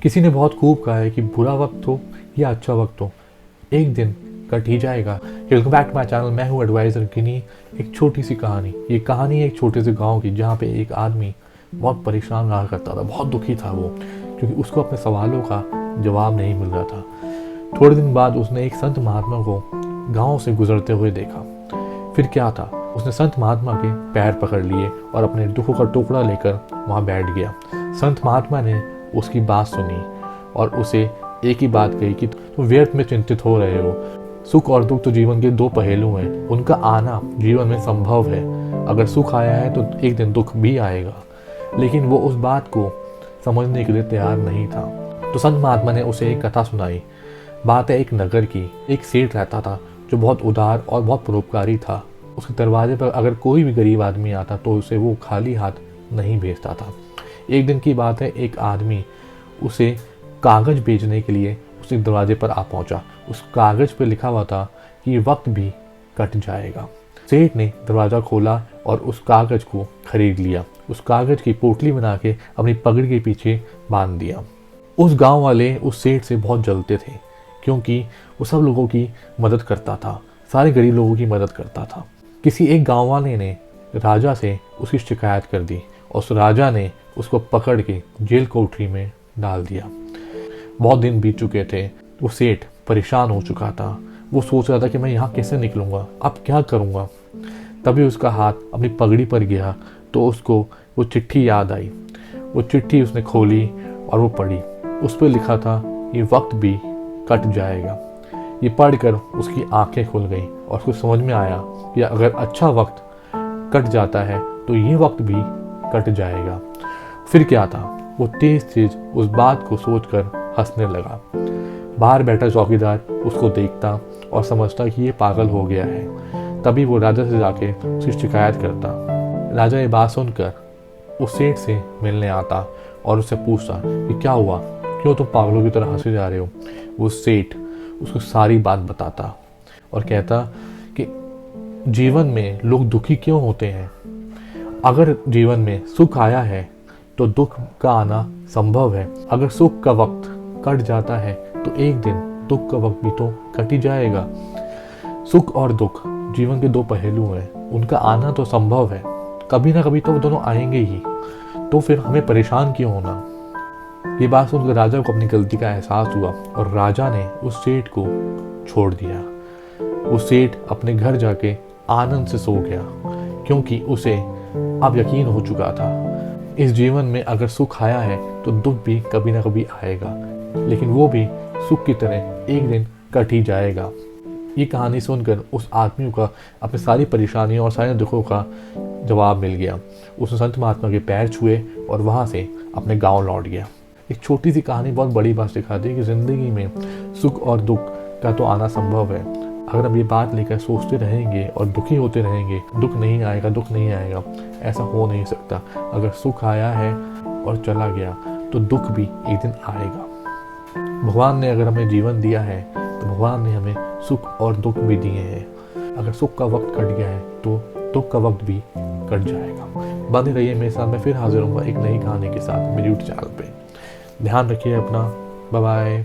किसी ने बहुत खूब कहा है कि बुरा वक्त हो या अच्छा वक्त हो, एक दिन कट ही जाएगा। Welcome back to my channel, मैं हूँ एडवाइज़र गिनी। एक छोटी सी कहानी, ये कहानी है एक छोटे से गांव की, जहाँ पे एक आदमी बहुत परेशान रहा करता था, बहुत दुखी था वो, क्योंकि उसको अपने सवालों का जवाब नहीं मिल रहा था। थोड़े दिन बाद उसने एक संत महात्मा को गांव से गुजरते हुए देखा। फिर क्या था, उसने संत महात्मा के पैर पकड़ लिए और अपने दुखों का टुकड़ा लेकर वहाँ बैठ गया। संत महात्मा ने उसकी बात सुनी और उसे एक ही बात कही कि तुम व्यर्थ में चिंतित हो रहे हो। सुख और दुख तो जीवन के दो पहलू हैं, उनका आना जीवन में संभव है। अगर सुख आया है तो एक दिन दुख भी आएगा। लेकिन वो उस बात को समझने के लिए तैयार नहीं था। तो संत महात्मा ने उसे एक कथा सुनाई। बात है एक नगर की। एक सेठ रहता था जो बहुत उदार और बहुत परोपकारी था। उसके दरवाजे पर अगर कोई भी गरीब आदमी आता तो उसे वो खाली हाथ नहीं भेजता था। एक दिन की बात है, एक आदमी उसे कागज बेचने के लिए उसके दरवाजे पर आ पहुंचा। उस कागज पर लिखा हुआ था कि वक्त भी कट जाएगा। सेठ ने दरवाज़ा खोला और उस कागज को खरीद लिया। उस कागज की पोटली बना के अपनी पगड़ी के पीछे बांध दिया। उस गांव वाले उस सेठ से बहुत जलते थे, क्योंकि वो सब लोगों की मदद करता था, सारे गरीब लोगों की मदद करता था। किसी एक गांव वाले ने राजा से उसकी शिकायत कर दी और उस राजा ने उसको पकड़ के जेल कोठरी में डाल दिया। बहुत दिन बीत चुके थे। वो सेठ परेशान हो चुका था। वो सोच रहा था कि मैं यहाँ कैसे निकलूँगा, अब क्या करूँगा। तभी उसका हाथ अपनी पगड़ी पर गया तो उसको वो चिट्ठी याद आई। वो चिट्ठी उसने खोली और वो पढ़ी। उस पर लिखा था, ये वक्त भी कट जाएगा। ये पढ़कर उसकी आंखें खुल गईं और उसको समझ में आया कि अगर अच्छा वक्त कट जाता है तो ये वक्त भी कट जाएगा। फिर क्या था, वो तेज तेज उस बात को सोचकर हंसने लगा। बाहर बैठा चौकीदार उसको देखता और समझता कि ये पागल हो गया है। तभी वो राजा से जाके उसकी शिकायत करता। राजा ये बात सुनकर उस सेठ से मिलने आता और उससे पूछता कि क्या हुआ, क्यों तुम पागलों की तरह हंसे जा रहे हो। वो सेठ उसको सारी बात बताता और कहता कि जीवन में लोग दुखी क्यों होते हैं। अगर जीवन में सुख आया है तो दुख का आना संभव है। अगर सुख का वक्त कट जाता है तो एक दिन दुख का वक्त भी तो कट ही जाएगा। सुख और दुख जीवन के दो पहलू हैं, उनका आना तो संभव है, कभी ना कभी तो वो दोनों आएंगे ही। तो फिर हमें परेशान क्यों होना। ये बात सुनकर राजा को अपनी गलती का एहसास हुआ और राजा ने उस सेठ को छोड़ दिया। वो सेठ अपने घर जाके आनंद से सो गया, क्योंकि उसे अब यकीन हो चुका था इस जीवन में अगर सुख आया है तो दुख भी कभी ना कभी आएगा, लेकिन वो भी सुख की तरह एक दिन कट ही जाएगा। ये कहानी सुनकर उस आदमी का अपनी सारी परेशानियों और सारे दुखों का जवाब मिल गया। उसने संत महात्मा के पैर छुए और वहाँ से अपने गांव लौट गया। एक छोटी सी कहानी बहुत बड़ी बात सिखाती है कि ज़िंदगी में सुख और दुख का तो आना संभव है। अगर हम ये बात लेकर सोचते रहेंगे और दुखी होते रहेंगे, दुख नहीं आएगा, दुख नहीं आएगा, ऐसा हो नहीं सकता। अगर सुख आया है और चला गया तो दुख भी एक दिन आएगा। भगवान ने अगर हमें जीवन दिया है तो भगवान ने हमें सुख और दुख भी दिए हैं। अगर सुख का वक्त कट गया है तो दुख का वक्त भी कट जाएगा। बने रहिए मेरे साथ, मैं फिर हाजिर हूँगा एक नई कहानी के साथ मेरे यूट्यूब चैनल पे। ध्यान रखिए अपना। Bye bye.